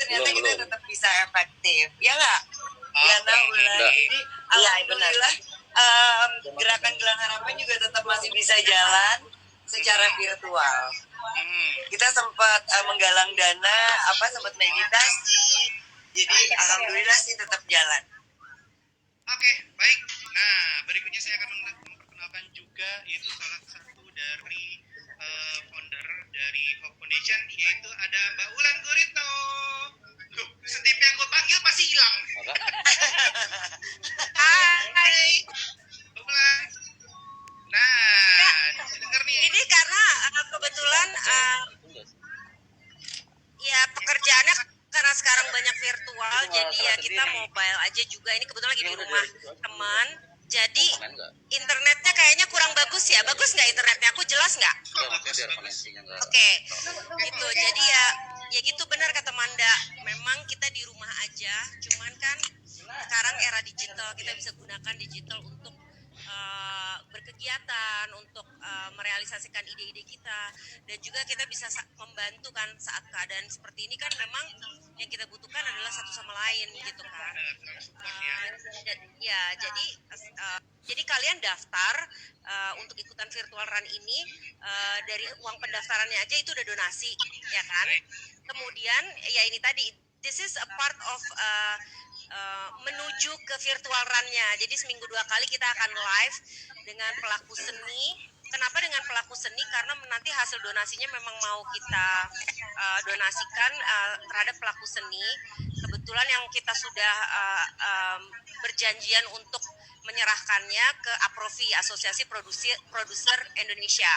ternyata kita tetap bisa efektif, ya nggak? Ya, Bulan. Jadi alhamdulillah gerakan Gelang Harapan juga tetap masih bisa jalan secara virtual. Kita sempat menggalang dana, sempat meditasi. Jadi alhamdulillah sih tetap jalan. Oke, baik. Nah, berikutnya saya akan memperkenalkan juga yaitu salah satu dari founder dari Hope Foundation, yaitu ada Mbak Ulan Guritno. Tuh, setiap yang gue panggil pasti hilang. Hai, Mbak Ulan. Nah, denger nih. Ini karena kebetulan ya pekerjaannya karena sekarang banyak virtual, jadi ya kita mobile aja juga. Ini kebetulan lagi di rumah teman, jadi internetnya kayaknya kurang bagus ya. Bagus nggak internetnya? Aku jelas nggak? Oke, gitu. Jadi ya gitu, benar kata Manda. Memang kita di rumah aja, cuman kan sekarang era digital, kita bisa gunakan digital untuk berkegiatan, untuk merealisasikan ide-ide kita, dan juga kita bisa membantu kan saat keadaan seperti ini kan. Memang yang kita butuhkan adalah satu sama lain gitu kan. Jadi kalian daftar untuk ikutan virtual run ini, dari uang pendaftarannya aja itu udah donasi ya kan. Kemudian ya ini tadi, this is a part of menuju ke virtual run-nya. Jadi seminggu 2 kali kita akan live dengan pelaku seni. Kenapa dengan pelaku seni? Karena nanti hasil donasinya memang mau kita donasikan terhadap pelaku seni. Kebetulan yang kita sudah berjanjian untuk menyerahkannya ke APROVI, Asosiasi Produser Indonesia.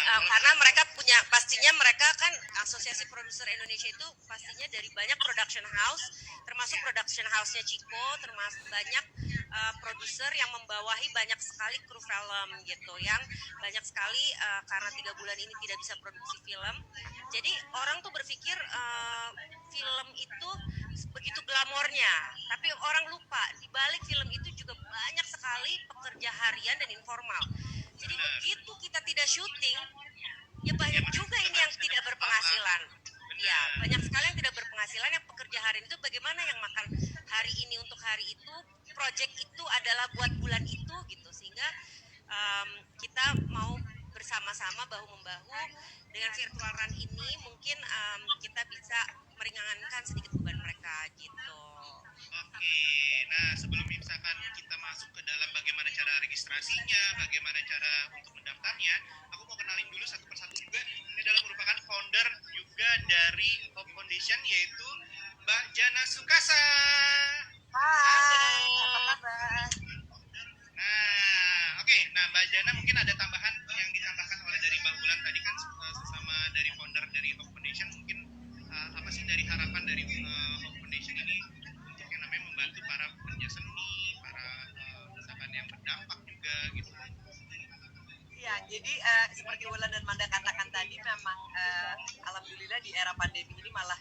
Karena mereka punya, pastinya mereka kan Asosiasi Produser Indonesia itu pastinya dari banyak production house, termasuk production house-nya Chico, termasuk banyak produser yang membawahi banyak sekali kru film gitu, yang banyak sekali karena 3 bulan ini tidak bisa produksi film. Jadi orang tuh berpikir film itu begitu glamornya, tapi orang lupa di balik film itu juga banyak sekali pekerja harian dan informal. Jadi begitu kita tidak syuting, ya banyak juga ini yang tidak berpenghasilan. Ya, banyak sekali yang tidak berpenghasilan, yang pekerja harian itu bagaimana yang makan hari ini untuk hari itu, project itu adalah buat bulan itu gitu. Sehingga kita mau bersama-sama bahu-membahu dengan virtual run ini, mungkin kita bisa meringankan sedikit beban mereka gitu. Oke, nah sebelum misalkan kita masuk ke dalam bagaimana cara registrasinya, bagaimana cara untuk mendaftarnya, aku mau kenalin dulu satu persatu juga. Ini adalah merupakan founder juga dari Hope Foundation, yaitu Mbak Jana Sukasa. Hai, apa kabar? Nah, oke. Nah, Mbak Jana mungkin ada tambahan yang ditambahkan oleh dari Mbak Ulan tadi kan, sesama dari founder dari Hope Foundation, mungkin apa sih dari harapan dari Hope Foundation ini untuk yang namanya membantu para pekerja seni, para misalkan yang berdampak juga gitu. Ya, jadi seperti Wulan dan Manda katakan tadi, memang alhamdulillah di era pandemi ini malah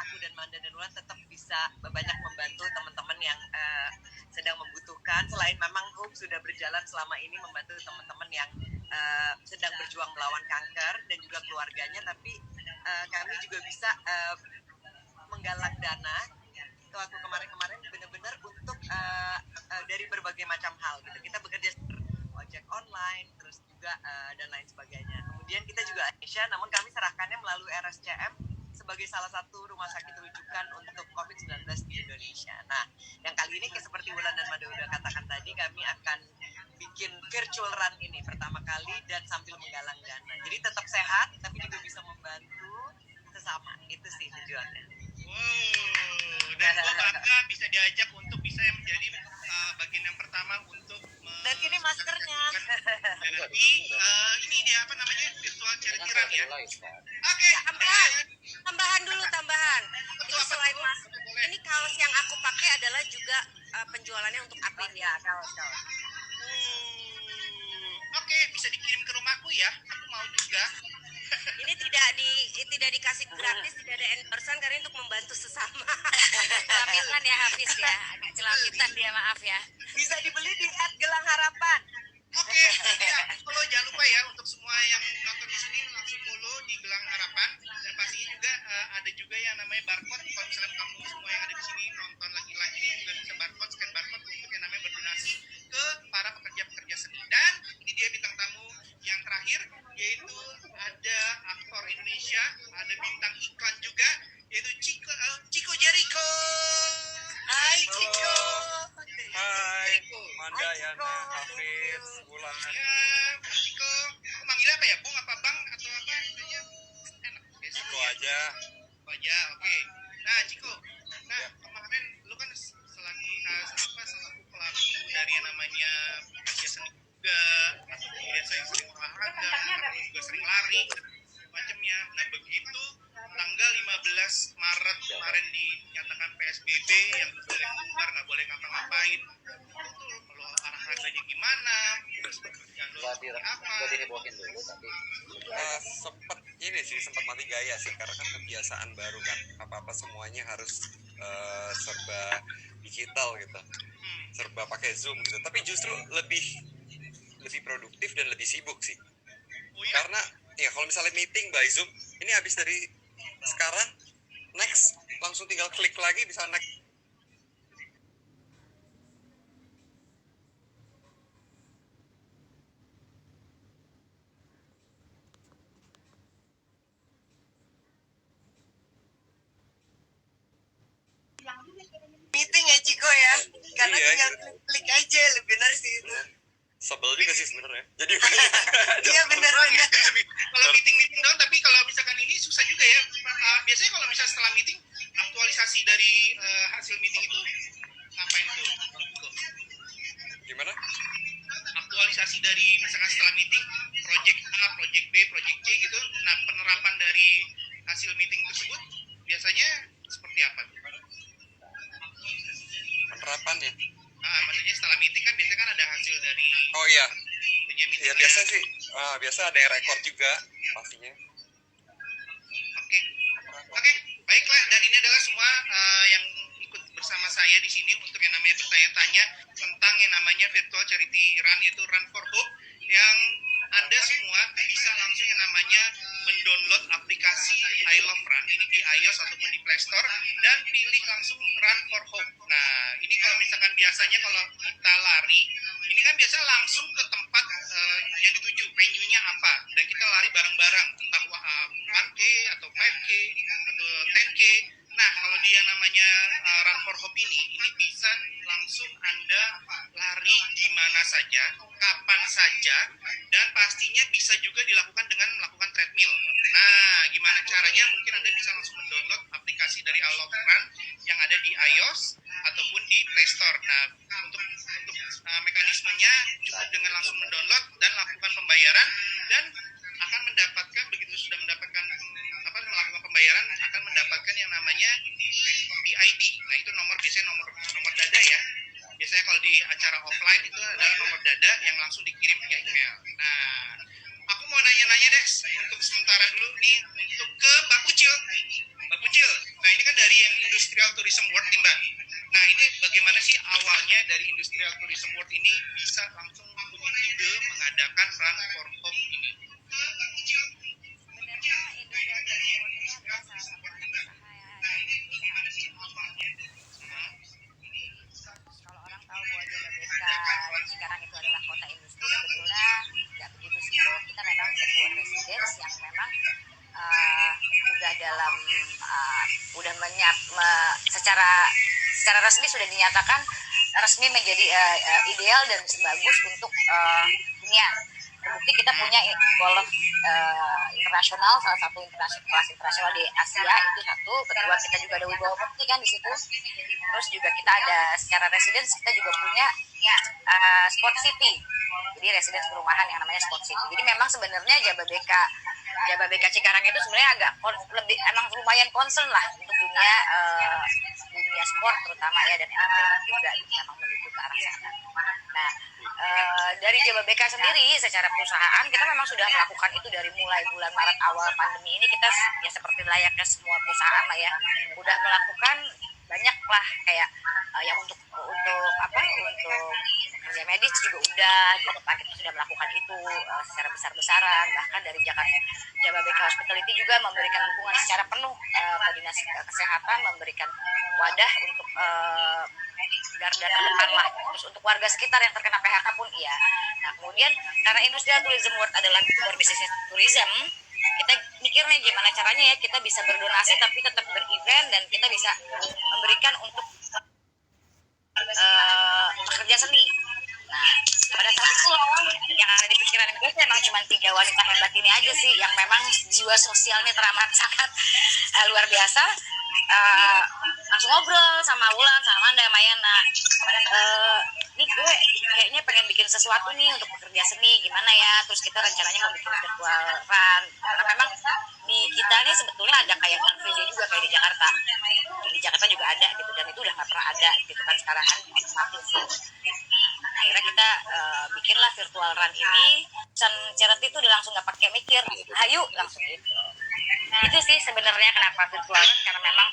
aku dan Manda dan Wulan tetap bisa banyak membantu teman-teman yang sedang membutuhkan. Selain memang Hope sudah berjalan selama ini membantu teman-teman yang sedang berjuang melawan kanker dan juga keluarganya, tapi kami juga bisa menggalang dana. Itu aku kemarin-kemarin benar-benar untuk dari berbagai macam hal gitu. Kita bekerja ojek online, terus juga dan lain sebagainya. Kemudian kita juga Indonesia, namun kami serahkannya melalui RSCM sebagai salah satu rumah sakit rujukan untuk COVID-19 di Indonesia. Nah, yang kali ini seperti Wulan dan Mada udah katakan tadi, kami akan bikin virtual run ini pertama kali dan sambil menggalang dana. Jadi tetap sehat, tapi juga bisa membantu sesama. Itu sih tujuannya. Wow, dan gue bangga bisa diajak untuk bisa menjadi bagian yang pertama untuk dan ini maskernya. Jadi ini dia apa namanya, virtual charity run ya. Oke, tambahan dulu. Itu selain masker, ini kaos yang aku pakai adalah juga penjualannya untuk APD. Ya, kaos. Oke, bisa dikirim ke rumahku ya. Aku mau juga. Ini tidak dikasih gratis, tidak ada endorsean, karena untuk membantu sesama. Celamitan ya Hafiz ya, agak celamitan dia, maaf ya. Bisa dibeli di @gelangHarapan. Oke, ya, follow jangan lupa ya untuk semua yang nonton di sini, langsung follow di Gelang Harapan, dan pastinya juga ada ada juga yang namanya barcode. Kalau misalkan kamu semua yang ada di sini nonton lagi live ini juga bisa barcode, scan barcode untuk yang namanya berdonasi ke para pekerja-pekerja seni. Dan ini dia bintang tamu yang terakhir, yaitu ada aktor Indonesia, ada bintang iklan juga, yaitu Chico Jericho. Hai Chico. Hai, Manda, Yana, Hafiz, Bulan. Ya, Mas Chico. Aku manggilnya apa ya? Bung apa Bang atau apa? Kayaknya enak. Chico aja. Aja, oke. Nah, Chico. Nah, kemarin lu kan selaku pelaku dari yang namanya pekerja seni juga, atau biasa yang sering olahraga, atau juga sering lari, macamnya. Nah, begitu tanggal 15 Maret kemarin dinyatakan PSBB yang nggak boleh keluar, nggak boleh ngapa-ngapain. Itu lo olahraganya gimana? Terus pekerjaan lo seperti apa? Sempat mati gaya sih, karena kan kebiasaan baru kan, apa-apa semuanya harus serba digital gitu, serba pakai Zoom gitu. Tapi justru lebih produktif dan lebih sibuk sih. Oh, ya? Karena ya kalau misalnya meeting by Zoom, ini habis dari sekarang, next langsung tinggal klik lagi bisa next. Meeting ya Ciko ya, karena Iya, tinggal gitu. klik aja, lebih benar sih itu. Sebel juga sih sebenarnya. Jadi Iya benar. Kalau meeting doang, tapi kalau misalkan ini susah juga ya. Biasanya kalau misalnya setelah meeting, aktualisasi dari hasil meeting itu ngapain tuh? gimana? Aktualisasi dari misalkan setelah meeting, project A, project B, project C gitu. Nah, penerapan dari hasil meeting tersebut biasanya seperti apa? Penerapannya? Maksudnya setelah meeting kan biasanya kan ada hasil dari Oh iya. meetingnya. Ya biasa sih. Biasa ada yang rekor juga pastinya. Oke, baiklah. Dan ini adalah semua yang ikut bersama saya di sini untuk yang namanya bertanya-tanya tentang yang namanya virtual charity run, yaitu Run for Hope, yang Anda semua bisa langsung yang namanya mendownload aplikasi I Love Run ini di iOS ataupun di Play Store dan pilih langsung Run for Hope. Nah, ini kalau misalkan biasanya kalau kita lari, ini kan biasa langsung ke tempat yang dituju, venue-nya apa, dan kita lari bareng-bareng, entah 1K atau 5K atau 10K. Nah, kalau dia namanya Run for Hope ini bisa langsung Anda lari di mana saja, kapan saja, dan pastinya bisa juga dilakukan dengan melakukan treadmill. Nah, gimana caranya? Mungkin Anda bisa langsung mendownload aplikasi dari I Love Run yang ada di iOS ataupun di Play Store. Nah, untuk mekanismenya cukup dengan langsung mendownload dan lakukan pembayaran, dan akan mendapatkan, begitu sudah mendapatkan melakukan pembayaran, akan mendapatkan yang namanya EID. Nah, itu biasanya nomor dada ya. Biasanya kalau di acara offline itu adalah nomor dada yang langsung dikirim via email. Nah, aku mau nanya-nanya deh untuk sementara dulu nih, untuk ke Mbak Pucil. Mbak Pucil, nah ini kan dari yang Industrial Tourism World nih Mbak. Nah, ini bagaimana sih awalnya dari Industrial Tourism World ini bisa langsung punya ide mengadakan Run for Hope ini? Sebenarnya Industrial Tourism World ini adalah salah satu anak usaha kalau orang tahu bahwa Jababeka dan Cikarang itu adalah kota industri, sebetulnya tidak begitu sih. Bahwa kita memang sebuah residence yang memang udah dalam secara resmi sudah dinyatakan resmi menjadi ideal dan bagus untuk dunia. Terbukti kita punya golf internasional, salah satu kelas internasional di Asia itu satu. Kedua, kita juga ada Wibawa Mukti kan di situ. Terus juga kita ada secara residence, kita juga punya Sport City. Jadi residence perumahan yang namanya Sport City. Jadi memang sebenarnya Jababeka Cikarang itu sebenarnya agak lebih emang lumayan concern lah untuk dunia sport terutama ya, dan entertainment juga memang menuju ke arah sana. Nah, dari Jababeka sendiri secara perusahaan kita memang sudah melakukan itu dari mulai bulan Maret awal pandemi ini. Kita ya seperti layaknya semua perusahaan lah ya, udah melakukan banyak lah kayak yang untuk pekerja medis juga udah gitu kan, kita sudah melakukan itu secara besar-besaran, bahkan dari Jababeka Hospitality juga memberikan dukungan secara penuh ke dinas kesehatan, memberikan wadah untuk garda terdepan lah. Terus untuk warga sekitar yang terkena PHK pun iya. Nah kemudian karena Industrial Tourism World adalah core bisnis tourism, kita mikir nih gimana caranya ya kita bisa berdonasi tapi tetap berevent dan kita bisa memberikan untuk pekerja seni. Nah pada saat itu yang ada di pikiran gue sih emang cuma 3 wanita hebat ini aja sih yang memang jiwa sosialnya teramat sangat luar biasa. Langsung ngobrol sama Wulan, sama Manda, Mayana. Nih gue kayaknya pengen bikin sesuatu nih untuk pekerja seni, gimana ya? Terus kita rencananya mau bikin virtual run. Karena memang di kita nih sebetulnya ada kayak Car Free Day juga kayak di Jakarta. Di Jakarta juga ada gitu, dan itu udah nggak pernah ada gitu kan, sekarang kan otomatis. Akhirnya kita bikinlah virtual run ini. Pesan charity itu udah langsung nggak pakai mikir, ayo langsung gitu. Itu sih sebenarnya kenapa virtual run, karena memang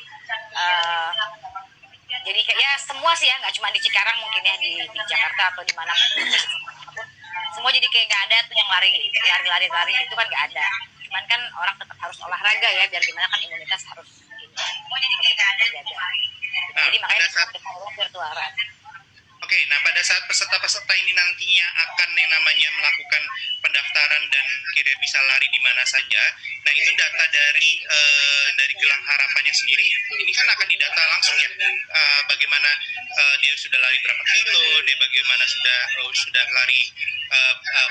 jadi kayak semua sih ya, nggak cuma di Cikarang mungkin ya, di Jakarta atau di mana pun semua jadi kayak nggak ada tuh yang lari itu kan nggak ada. Cuman kan orang tetap harus olahraga ya, biar gimana kan imunitas harus terjaga. Jadi makanya kita virtual run. Oke, nah pada saat peserta-peserta ini nantinya akan yang namanya melakukan pendaftaran dan kira bisa lari di mana saja. Nah itu data dari Gelang Harapannya sendiri, ini kan akan didata langsung ya, bagaimana dia sudah lari berapa kilo, dia bagaimana sudah lari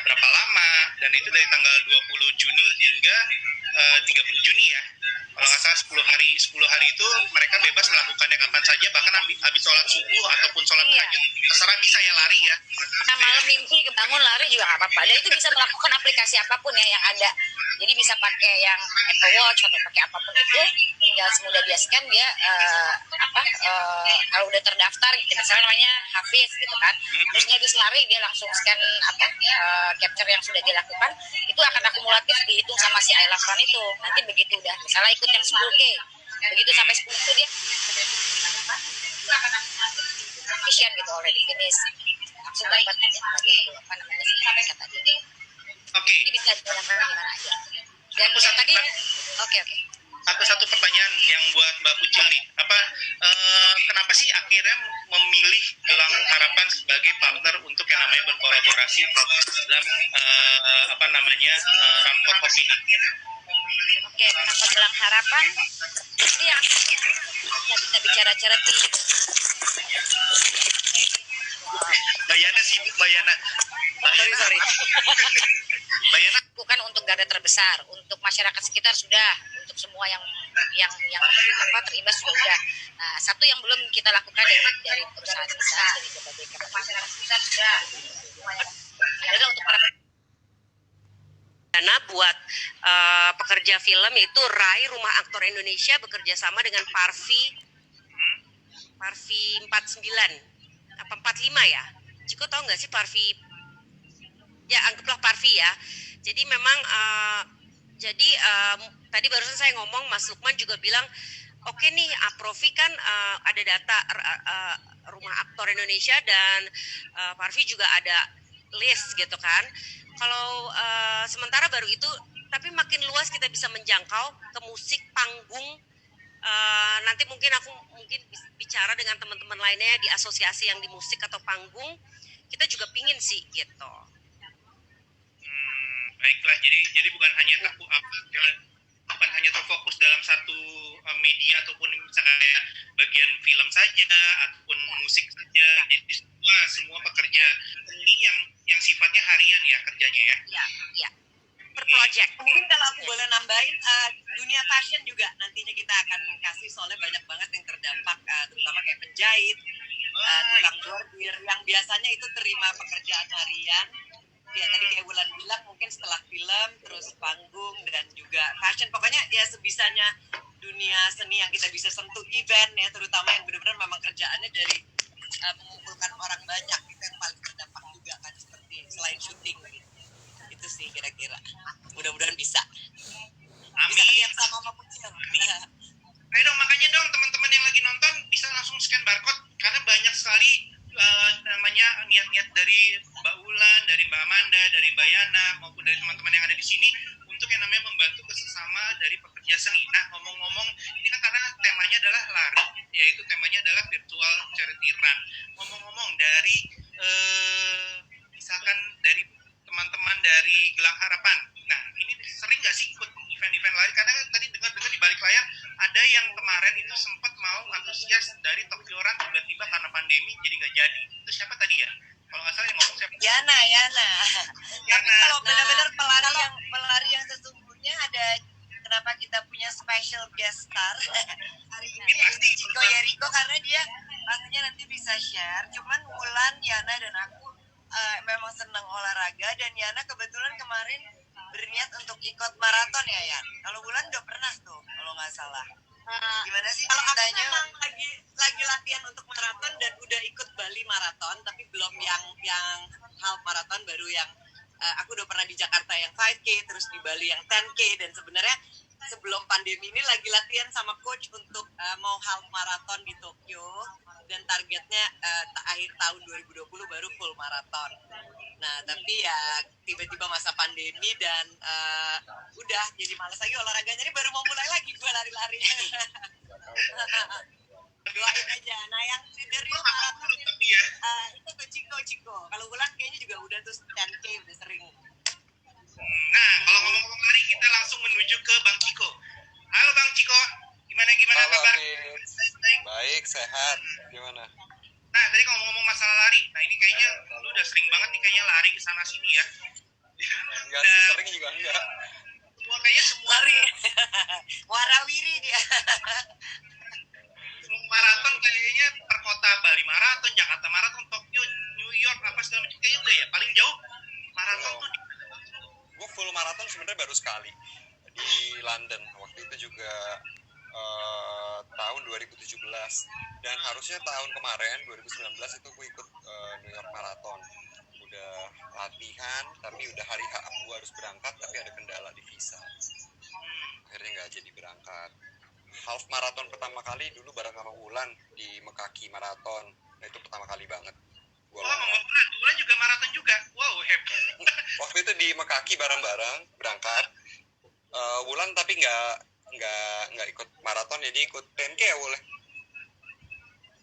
berapa lama, dan itu dari tanggal 20 Juni hingga 30 Juni ya. Kalau nggak salah 10 hari itu mereka bebas melakukannya kapan saja, bahkan habis sholat subuh ataupun sholat tahajud terserah bisa ya lari ya. Nah, malam mimpi kebangun lari juga nggak apa-apa. Dan itu bisa melakukan aplikasi apapun ya yang ada. Jadi bisa pakai yang Apple Watch atau pakai apapun itu, tinggal semudah dia scan dia kalau udah terdaftar gitu, misalnya namanya Hafiz gitu kan. Terus dia habis lari dia langsung scan capture yang sudah dilakukan, itu akan akumulatif dihitung sama si I Love Run itu. Nanti begitu udah misalnya ikut yang 10K, begitu sampai 10 dia efisien gitu, already finish, langsung dapat apa namanya sertifikat tadi. Jadi bisa dilakukan di mana aja. Dan tadi oke. Satu pertanyaan yang buat Mbak Pucil nih, kenapa sih akhirnya memilih Gelang Harapan sebagai partner untuk yang namanya berkolaborasi dalam Run for Hope ini? Oke, kenapa Gelang Harapan? Jadi yang kita bicara charity. Bayana sibuk, Bayana. Sorry. Bayana Bukan untuk garda terbesar, untuk masyarakat sekitar sudah, untuk semua yang terimbas juga udah. Nah, satu yang belum kita lakukan dari perusahaan besar, dari Jababeka adalah untuk para dana buat pekerja film, itu RAI Rumah Aktor Indonesia bekerja sama dengan Parvi 49 apa 45 ya. Ciko tahu nggak sih Parvi? Ya anggaplah Parvi ya. Jadi memang tadi barusan saya ngomong, Mas Lukman juga bilang oke nih, Aprofi kan ada data Rumah Aktor Indonesia dan Parvi juga ada list gitu kan. Kalau sementara baru itu, tapi makin luas kita bisa menjangkau ke musik panggung. Nanti mungkin aku bicara dengan teman-teman lainnya di asosiasi yang di musik atau panggung, kita juga pingin sih gitu. Baiklah, jadi bukan hanya terfokus dalam satu media ataupun misalnya kayak bagian film saja ataupun musik saja. Jadi semua pekerja ini yang sifatnya harian ya kerjanya ya. Iya. Per project. Mungkin kalau aku boleh nambahin, dunia fashion juga nantinya kita akan kasih, soalnya banyak banget yang terdampak, terutama kayak penjahit, tukang bordir yang biasanya itu terima pekerjaan harian. Ya tadi kayak Wulan bilang, mungkin setelah film, terus panggung, dan juga fashion. Pokoknya ya sebisanya dunia seni yang kita bisa sentuh, event ya, terutama yang benar-benar memang kerjaannya dari mengumpulkan orang banyak, itu yang paling terdampak juga kan, seperti selain syuting gitu. Itu sih kira-kira. Mudah-mudahan bisa. Amin. Bisa kerja sama sama Pucil. Ayo dong, makanya dong teman-teman yang lagi nonton bisa langsung scan barcode, karena banyak sekali namanya niat-niat dari Mbak Ulan, dari Mbak Amanda, dari Mbak Yana maupun dari teman-teman yang ada di sini untuk yang namanya membantu kesesama dari pekerja seni. Nah, ngomong-ngomong, ini kan karena temanya adalah lari, yaitu temanya adalah virtual charity run. Ngomong-ngomong dari misalkan dari teman-teman dari Gelang Harapan. Nah, ini sering nggak sih ikut event-event lari? Karena tadi dengar-dengar di balik layar ada yang kemarin itu sempat mau antusias dari Tokyo Run tiba-tiba karena pandemi jadi nggak jadi. Itu siapa tadi ya? Kalau nggak salah yang ngomong siapa? Yana. Tapi kalau benar-benar pelari yang sesungguhnya ada, kenapa kita punya special guest star hari ini pasti Chico Yeriko, karena dia pastinya nanti bisa share. Cuman Wulan, Yana dan aku memang senang olahraga, dan Yana kebetulan kemarin berniat untuk ikut maraton ya Yan. Kalau Wulan udah pernah tuh kalau nggak salah. Gimana sih ceritanya? Kalau aku memang lagi latihan untuk maraton dan udah ikut Bali maraton, tapi belum yang half maraton, baru yang aku udah pernah di Jakarta yang 5K, terus di Bali yang 10K, dan sebenarnya sebelum pandemi ini lagi latihan sama coach untuk mau half maraton di Tokyo, dan targetnya akhir tahun 2020 baru full maraton. Nah, tapi ya tiba-tiba masa pandemi dan udah jadi malas lagi olahraganya, ini baru mau mulai lagi gue lari-lari. Doain aja. Nah, yang the real marathon itu ke Ciko. Kalau Wulan kayaknya juga udah tuh 10K udah sering. Nah, kalau ngomong-ngomong lari, kita langsung menuju ke Bang Ciko. Halo Bang Ciko, gimana Halo, kabar? Baik, sehat. Gimana? Nah, tadi kalau ngomong masalah lari, nah ini kayaknya lu udah sering banget nih kayaknya lari ke sana sini ya. Enggak sih, sering juga enggak. Semua lari. Warawiri dia. Semua maraton kayaknya per kota, Bali maraton, Jakarta maraton, Tokyo, New York, apa segala macam kayaknya udah ya. Paling jauh maraton tuh di Gue full maraton sebenarnya baru sekali di London. Waktu itu juga tahun 2017, dan harusnya tahun kemarin 2019 itu gue ikut New York Marathon. Udah latihan, tapi udah hari H gue harus berangkat, tapi ada kendala di visa, akhirnya nggak jadi berangkat. Half marathon pertama kali dulu bareng sama Wulan di Mekaki Marathon. Nah, itu pertama kali banget gue Wulan juga maraton juga. Wow, hebat. Waktu itu di Mekaki bareng-bareng berangkat. Wulan tapi nggak ikut maraton, jadi ikut 10K ya boleh.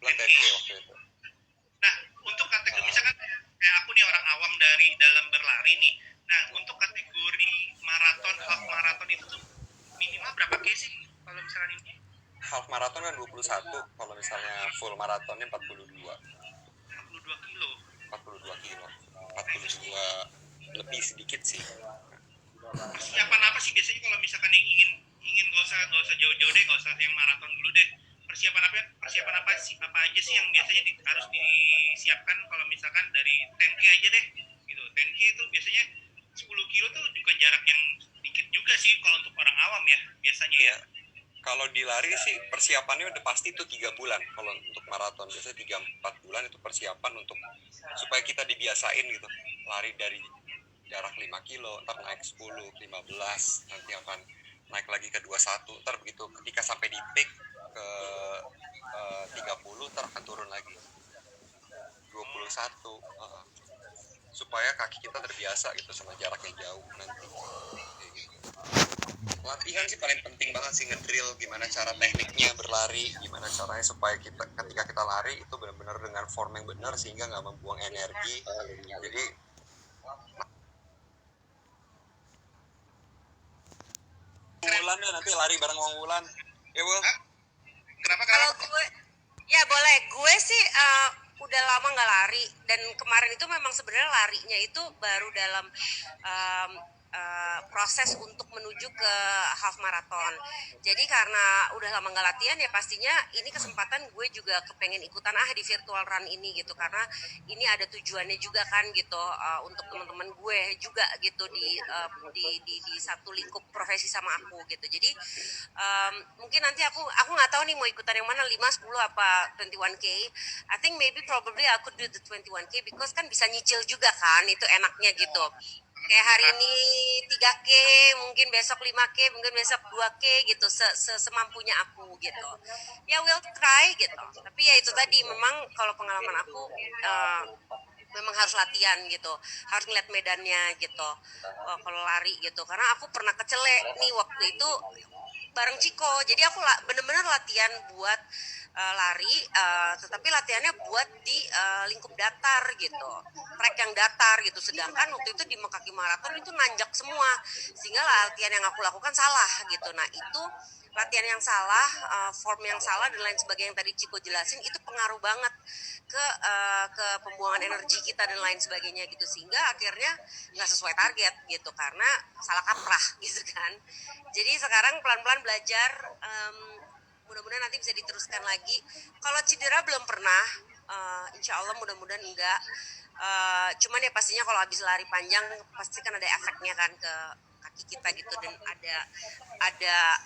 Wulan 10K waktu itu. Nah, untuk kategori misalkan kayak aku nih orang awam dari dalam berlari nih. Nah, untuk kategori maraton, half maraton itu tuh minimal berapa K sih kalau misalkan ini? Half maraton kan 21, kalau misalnya full maratonnya 42 kilo. 42 lebih sedikit sih. Persiapan apa sih biasanya kalau misalkan yang ingin nggak usah jauh-jauh deh, nggak usah yang maraton dulu deh. Persiapan apa aja sih yang biasanya harus disiapkan kalau misalkan dari 10K aja deh gitu. 10K itu biasanya 10 kilo tuh bukan jarak yang dikit juga sih kalau untuk orang awam ya biasanya ya. Kalau di lari sih persiapannya udah pasti itu 3 bulan. Kalau untuk maraton biasanya 3-4 bulan itu persiapan untuk supaya kita dibiasain gitu. Lari dari jarak 5 kilo, ntar naik 10, 15, nanti akan naik lagi ke 21, ntar begitu ketika sampai di peak ke 30, ntar akan turun lagi 21, supaya kaki kita terbiasa gitu sama jarak yang jauh nanti. Latihan sih paling penting banget sih, ngedrill gimana cara tekniknya berlari, gimana caranya supaya kita ketika kita lari itu benar-benar dengan form yang benar sehingga nggak membuang energi. Jadi Wulan ya, nanti lari bareng sama Wulan ya Bu. Kenapa Kalau gue, ya boleh. Gue sih udah lama nggak lari, dan kemarin itu memang sebenarnya larinya itu baru dalam proses untuk menuju ke half marathon. Jadi karena udah lama nggak latihan ya pastinya ini kesempatan gue juga kepengen ikutan di virtual run ini gitu, karena ini ada tujuannya juga kan gitu, untuk teman-teman gue juga gitu di satu lingkup profesi sama aku gitu. Jadi mungkin nanti aku nggak tahu nih mau ikutan yang mana, 5, 10 apa 21K. I think maybe probably I could do the 21K because kan bisa nyicil juga kan, itu enaknya gitu. Kayak hari ini 3K, mungkin besok 5K, mungkin besok 2K gitu, semampunya aku gitu. Ya will try gitu. Tapi ya itu tadi, memang kalau pengalaman aku memang harus latihan gitu, harus ngeliat medannya gitu. Kalau lari gitu, karena aku pernah kecelek nih waktu itu bareng Ciko, jadi aku bener-bener latihan buat lari, tetapi latihannya buat di lingkup datar gitu, trek yang datar gitu. Sedangkan waktu itu di Mekaki Marathon itu nanjak semua, sehingga latihan yang aku lakukan salah gitu. Nah itu latihan yang salah, form yang salah dan lain sebagainya yang tadi Ciko jelasin, itu pengaruh banget ke pembuangan energi kita dan lain sebagainya gitu, sehingga akhirnya nggak sesuai target gitu karena salah kaprah gitu kan. Jadi sekarang pelan-pelan belajar, mudah-mudahan nanti bisa diteruskan lagi. Kalau cedera belum pernah, insya Allah mudah-mudahan enggak. Cuman ya pastinya kalau habis lari panjang pasti kan ada efeknya kan ke kaki kita gitu, dan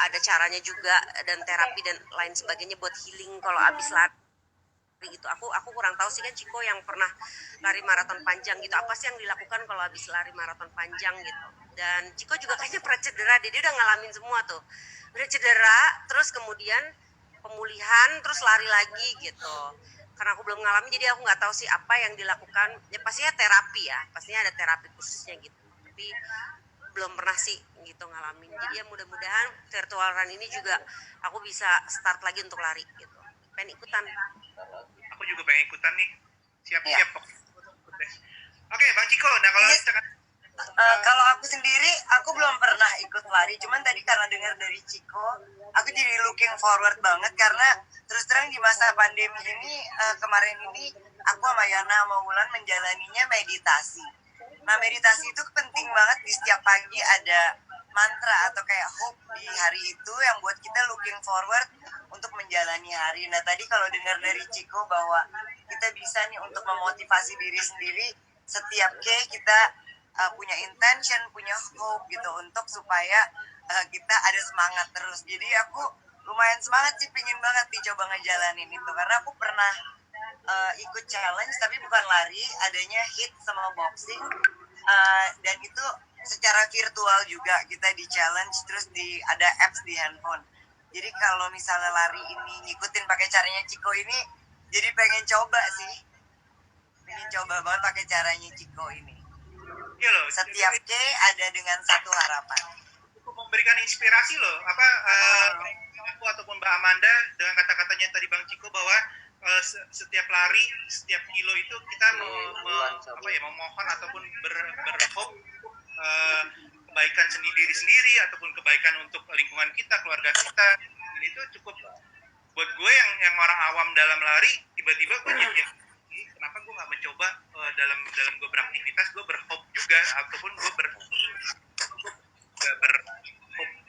ada caranya juga dan terapi dan lain sebagainya buat healing kalau habis lari gitu. Aku kurang tahu sih, kan Ciko yang pernah lari maraton panjang gitu, apa sih yang dilakukan kalau habis lari maraton panjang gitu. Dan Ciko juga kayaknya pernah cedera, dia udah ngalamin semua tuh, udah cedera terus kemudian pemulihan terus lari lagi gitu. Karena aku belum ngalamin, jadi aku nggak tahu sih apa yang dilakukan. Ya pastinya terapi, ya pastinya ada terapi khususnya gitu, tapi belum pernah sih gitu ngalamin. Jadi ya mudah-mudahan virtual run ini juga aku bisa start lagi untuk lari gitu. Pengen ikutan. Aku juga pengen ikutan nih. Siap-siap kok. Oke, Bang Ciko. Nah, kalau kita kan kalau aku sendiri, aku belum pernah ikut lari. Cuman tadi karena dengar dari Ciko, aku jadi looking forward banget. Karena terus terang di masa pandemi ini, kemarin ini, aku sama Yana sama Wulan menjalaninya meditasi. Nah, meditasi itu penting banget. Di setiap pagi ada mantra atau kayak hope di hari itu yang buat kita looking forward untuk menjalani hari. Nah, tadi kalau dengar dari Ciko bahwa kita bisa nih untuk memotivasi diri sendiri, setiap kita punya intention, punya hope gitu, untuk supaya kita ada semangat terus. Jadi aku lumayan semangat sih, pingin banget dicoba ngejalanin itu, karena aku pernah ikut challenge tapi bukan lari, adanya HIIT sama boxing, dan itu secara virtual juga, kita di challenge terus ada apps di handphone. Jadi kalau misalnya lari ini ngikutin pakai caranya Ciko ini, jadi pengen coba sih, pengen coba banget pakai caranya Ciko ini. iya loh, Setiap K ada dengan satu harapan. cukup memberikan inspirasi loh, aku ataupun Mbak Amanda dengan kata-katanya tadi Bang Ciko bahwa setiap lari, setiap kilo itu kita memohon ataupun berhope kebaikan diri sendiri ataupun kebaikan untuk lingkungan kita, keluarga kita. Dan itu cukup buat gue yang orang awam dalam lari, tiba-tiba gue jadi kenapa gue nggak mencoba dalam gue beraktivitas, gue berhope juga ataupun gue berhope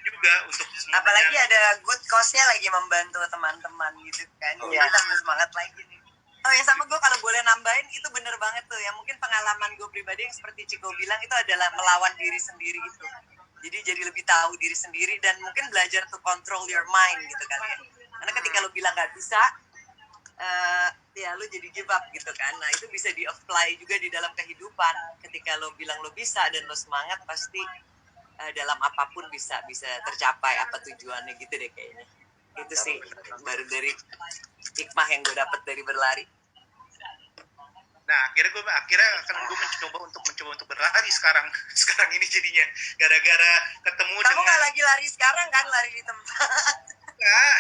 juga untuk semuanya. Apalagi ada good cause-nya lagi membantu teman-teman gitu kan. Jadi tambah semangat lagi nih. Oh ya, sama gue kalau boleh nambahin, itu bener banget tuh ya. Mungkin pengalaman gue pribadi yang seperti Ciko bilang itu adalah melawan diri sendiri gitu. Jadi lebih tahu diri sendiri dan mungkin belajar to control your mind gitu kan ya. Karena ketika lo bilang gak bisa, ya lo jadi give up gitu kan. Nah itu bisa di-apply juga di dalam kehidupan. Ketika lo bilang lo bisa dan lo semangat, pasti dalam apapun bisa tercapai apa tujuannya gitu deh kayaknya. Itu sih baru dari hikmah yang gue dapet dari berlari. Nah, akhirnya gue mencoba untuk berlari sekarang ini jadinya gara-gara ketemu. Kamu nggak lagi lari sekarang kan, lari di tempat? Nah,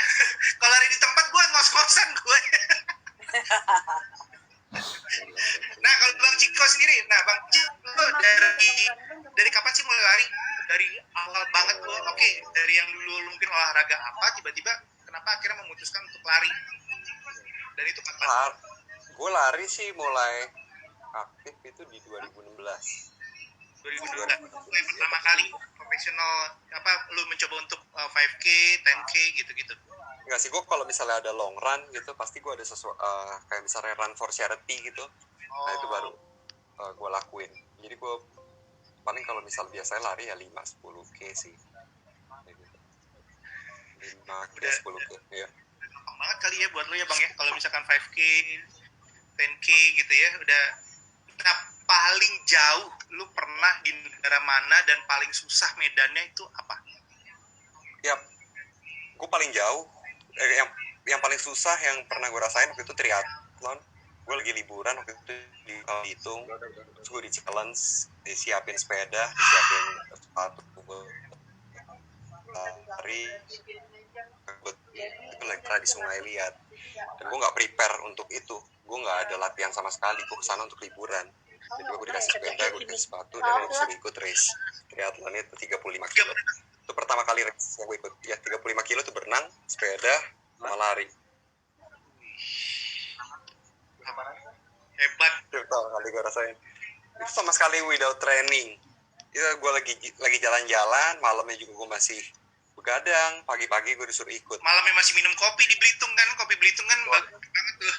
kalau lari di tempat gue ngos-ngosan gue. Nah, kalau Bang Ciko sendiri, Bang Ciko dari kapan sih mulai lari? Dari awal banget gue, oke, dari yang dulu mungkin olahraga apa, tiba-tiba kenapa akhirnya memutuskan untuk lari? Dan itu kapan? Gue lari sih mulai aktif itu di 2016. 2016 mulai pertama kali profesional, lu mencoba untuk 5K, 10K gitu-gitu? Enggak sih, gue kalau misalnya ada long run gitu, pasti gue ada kayak misalnya run for charity gitu. Nah itu baru gue lakuin. Jadi gue paling kalau misal biasanya lari ya 5-10K sih. 5K, 10K, ya. Gampang banget kali ya buat lu ya Bang ya, kalau misalkan 5K, 10K gitu ya, udah. Nah, paling jauh lu pernah di negara mana dan paling susah medannya itu apa? Ya, gue paling jauh, yang paling susah yang pernah gue rasain waktu itu triathlon. Gue lagi liburan waktu itu di Belitung, terus gue di challenge, disiapin sepeda, disiapin sepatu buat lari, itu lagi di Sungai Liat, dan gue nggak prepare untuk itu, gue nggak ada latihan sama sekali, gue kesana untuk liburan. Jadi gue dikasih sepeda, gue dikasih sepatu, dan gue disuruh ikut race triathlon itu 35 kilo. Itu pertama kali race yang gue ikut, ya 35 kilo itu berenang, sepeda, sama lari. Hebat. Itu pertama kali gue rasain. Itu sama sekali without training. Itu gue lagi jalan-jalan, malamnya juga gue masih begadang, pagi-pagi gue disuruh ikut. Malamnya masih minum kopi di Belitung kan, kopi Belitung kan bagus banget tuh.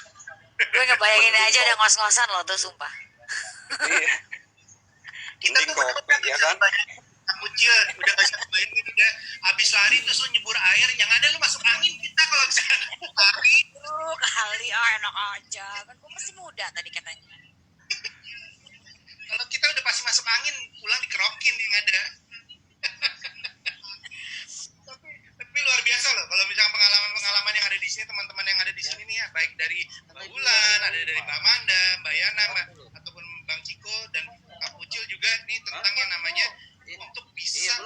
Gue ngebayangin aja udah ngos-ngosan loh tuh, sumpah. Iya. Mending kopi, ya kan? Mucil, udah gak bisa bayangin, udah habis lari terus lu nyebur air, yang ada lu masuk angin kita kalau bisa lari. Kali, enak aja. Kan gue masih muda tadi katanya. Kalau kita udah pasti masuk angin, pulang dikerokin yang ada. tapi luar biasa loh, kalau misalnya pengalaman yang ada di sini, teman-teman yang ada di sini nih ya, baik dari Mbak Bulan, ada dari Mbak Amanda, Mbak Yana, ataupun Bang Ciko dan Kak Ucil juga nih tentang yang namanya untuk bisa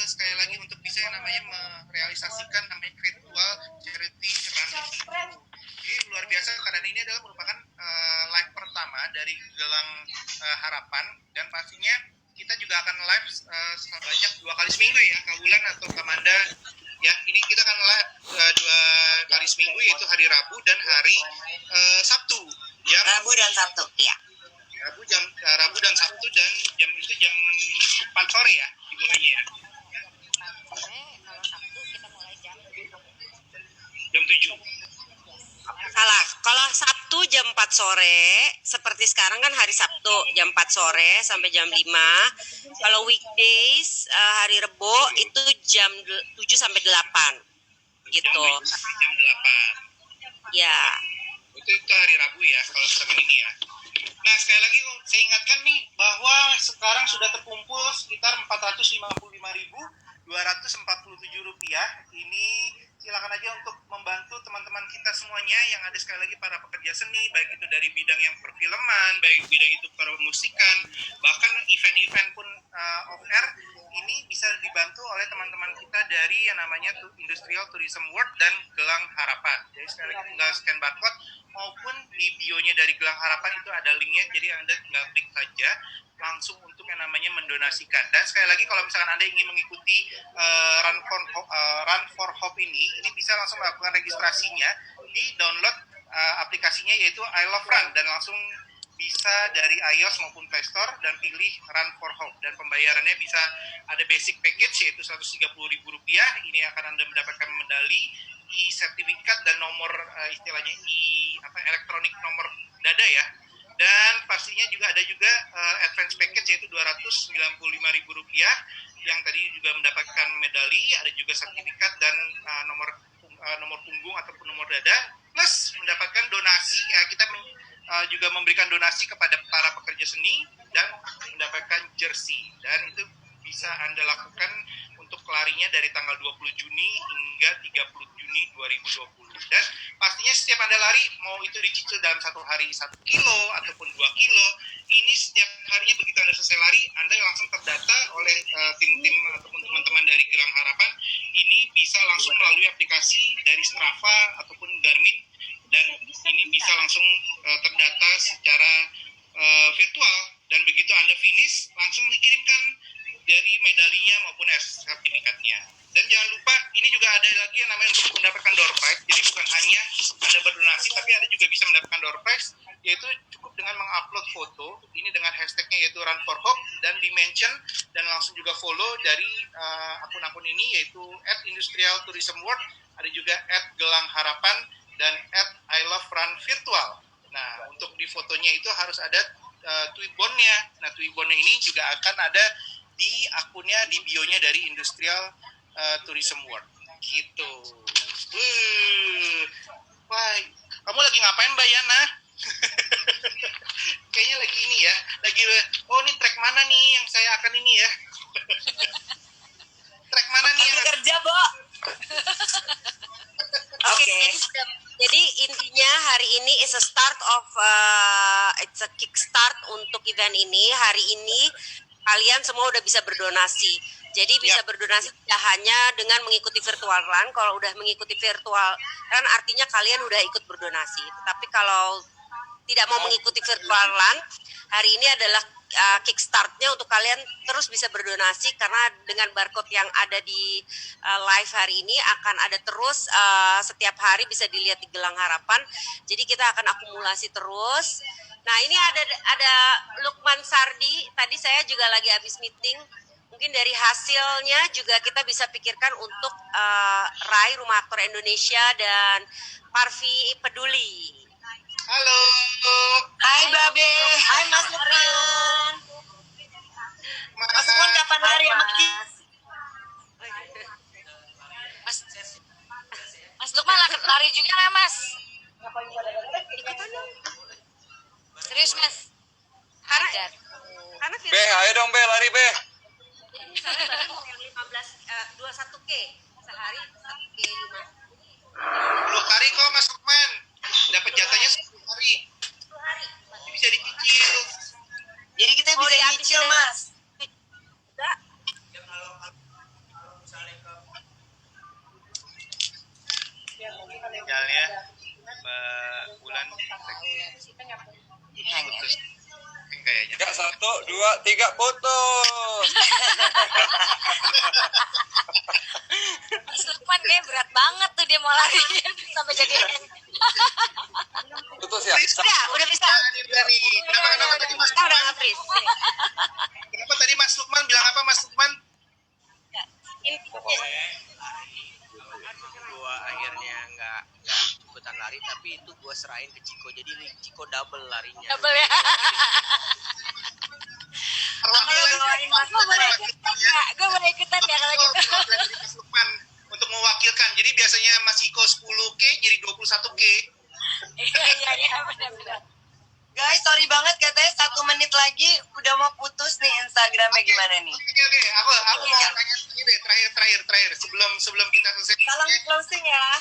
sekali lagi untuk bisa yang namanya merealisasikan namanya virtual charity run itu. Ini luar biasa karena ini adalah merupakan live pertama dari Gelang Harapan, dan pastinya kita juga akan live sebanyak 2 kali seminggu ya, Kak Wulan atau Kak Manda. Ya, ini kita akan live 2 kali seminggu, yaitu hari Rabu dan hari Sabtu. Rabu dan Sabtu, iya. Rabu dan Sabtu, dan jam itu jam 4 sore ya dimulainya ya. Kalau Sabtu kita mulai jam 7. Salah. Kalau Sabtu jam 4 sore, seperti sekarang kan hari Sabtu jam 4 sore sampai jam 5. Kalau weekdays hari Rebo itu jam 7 sampai 8. Gitu. Jam 8. Ya. Itu hari Rabu ya kalau sama ini ya. Nah, sekali lagi saya ingatkan nih bahwa sekarang sudah terkumpul sekitar Rp45.247. Ini silakan aja untuk membantu teman-teman kita semuanya yang ada, sekali lagi para pekerja seni, baik itu dari bidang yang perfilman, baik bidang itu permusikan, bahkan event-event pun off air, ini bisa dibantu oleh teman-teman kita dari yang namanya Industrial Tourism World dan Gelang Harapan. Jadi sekali lagi tinggal scan barcode, maupun di bio-nya dari Gelang Harapan itu ada linknya, jadi Anda tinggal klik saja langsung untuk yang namanya mendonasikan. Dan sekali lagi kalau misalkan Anda ingin mengikuti Run for Hope ini bisa langsung melakukan registrasinya di download aplikasinya, yaitu I Love Run, dan langsung bisa dari iOS maupun Play Store dan pilih Run for Hope, dan pembayarannya bisa ada basic package yaitu Rp130.000. Ini akan Anda mendapatkan medali, e-sertifikat, dan nomor istilahnya elektronik nomor dada ya. Dan pastinya juga ada juga advance package yaitu Rp295.000 yang tadi juga mendapatkan medali, ada juga sertifikat dan nomor punggung ataupun nomor dada, plus mendapatkan donasi ya, kita juga memberikan donasi kepada para pekerja seni dan mendapatkan jersey, dan itu bisa Anda lakukan untuk larinya dari tanggal 20 Juni hingga 30 Juni 2020. Dan pastinya setiap Anda lari, mau itu dicicil dalam 1 hari 1 kilo ataupun 2 kilo, ini setiap harinya begitu Anda selesai lari, Anda langsung terdata oleh tim-tim ataupun teman-teman dari Gelang Harapan. Ini bisa langsung melalui aplikasi dari Strava ataupun Garmin, dan ini bisa langsung terdata secara virtual, dan begitu Anda finish langsung dikirimkan dari medalinya maupun sertifikatnya. Dan jangan lupa, ini juga ada lagi yang namanya untuk mendapatkan door prize. Jadi bukan hanya Anda berdonasi, tapi Anda juga bisa mendapatkan door prize, yaitu cukup dengan mengupload foto ini dengan hashtagnya yaitu Run for Hope, dan di-mention dan langsung juga follow dari akun-akun ini, yaitu @industrialtourismworld, ada juga @gelangharapan, dan @iloverunvirtual. Nah, untuk di fotonya itu harus ada Twibbonnya. Nah, Twibbonnya ini juga akan ada di akunnya, di bio-nya dari Industrial Tourism World. Gitu. Wah, kamu lagi ngapain, Mbak Yana? Kayaknya lagi ini ya, enakan ini ya. Track mana nih yang Kerja, Bo. Oke. Jadi intinya hari ini is a start of it's a kickstart untuk event ini. Hari ini kalian semua udah bisa berdonasi. Jadi bisa berdonasi tidak hanya dengan mengikuti virtual run. Kalau udah mengikuti virtual run artinya kalian udah ikut berdonasi. Tapi kalau tidak mau mengikuti virtual run, hari ini adalah kickstartnya untuk kalian terus bisa berdonasi karena dengan barcode yang ada di live hari ini akan ada terus setiap hari bisa dilihat di Gelang Harapan. Jadi kita akan akumulasi terus. Nah ini ada Lukman Sardi. Tadi saya juga lagi habis meeting. Mungkin dari hasilnya juga kita bisa pikirkan untuk RAI Rumah Aktor Indonesia dan Parvi Peduli. Halo. Hai, Babe. Hai, Mas Lukman. Mas Lukman kapan lari sama Ki? Mas Lukman lari juga nggak Mas? Serius Mas? Karena Ada. karena Be, ayo dong Be, lari Be. misalnya baru yang 21K sehari 1K 5. 10 hari kok Mas Lukman. Dapat jatahnya 10 hari. 10 hari. Bisa dicicil. Jadi kita Oh, bisa dihabis nyicil, deh. Mas. Enggak. Sinyalnya Mbak Wulan putus kayaknya. Ya, 1, 2, 3, putus. Mas Lukman kayak berat banget tuh dia mau lari sampai jadi Putus ya. Udah bisa. Nah, ini udah nih. Kenapa tadi Mas Udah Lukman? nge-freeze. Kenapa tadi Mas Lukman bilang apa Mas Lukman? Gua akhirnya nggak ikutan lari tapi itu gua serahin ke Ciko jadi Ciko double larinya. double ya. Alhamdulillah. Gue boleh ikutan ya kalau gitu. Dari Mas Lukman untuk mewakilkan. Jadi biasanya Mas Iko 10K jadi 21K. Iya benar-benar. Guys, sorry banget katanya 1 menit lagi udah mau putus nih Instagramnya gimana nih? Oke. Aku mau tanya ini deh terakhir sebelum kita selesai. Salam closing ya.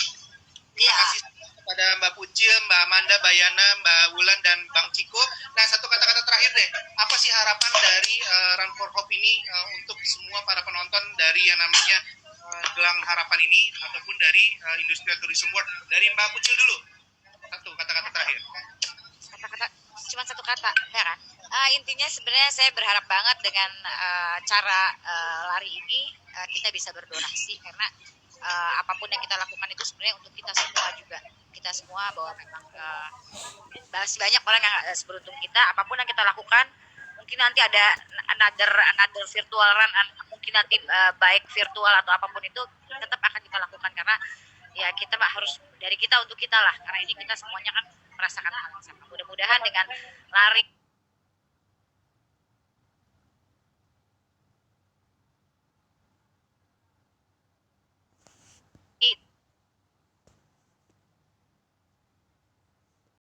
Terima kasih kepada Mbak Pucil, Mbak Amanda, Mbak Yana, Mbak Wulan, dan Bang Ciko. Nah, satu kata-kata terakhir deh. Apa sih harapan dari Run for Hope ini untuk semua para penonton dari yang namanya Gelang Harapan ini ataupun dari Industrial Tourism World? Dari Mbak Pucil dulu. Satu kata-kata terakhir. Cuma satu kata, ya kan? Intinya sebenarnya saya berharap banget dengan cara lari ini kita bisa berdonasi karena apapun yang kita lakukan itu sebenarnya untuk kita semua juga. Kita semua bahwa memang masih banyak orang yang seberuntung kita. Apapun yang kita lakukan, mungkin nanti ada another virtual run, mungkin nanti baik virtual atau apapun itu tetap akan kita lakukan karena ya kita harus dari kita untuk kita lah. Karena ini kita semuanya kan merasakan hal yang sama. Mudah-mudahan dengan lari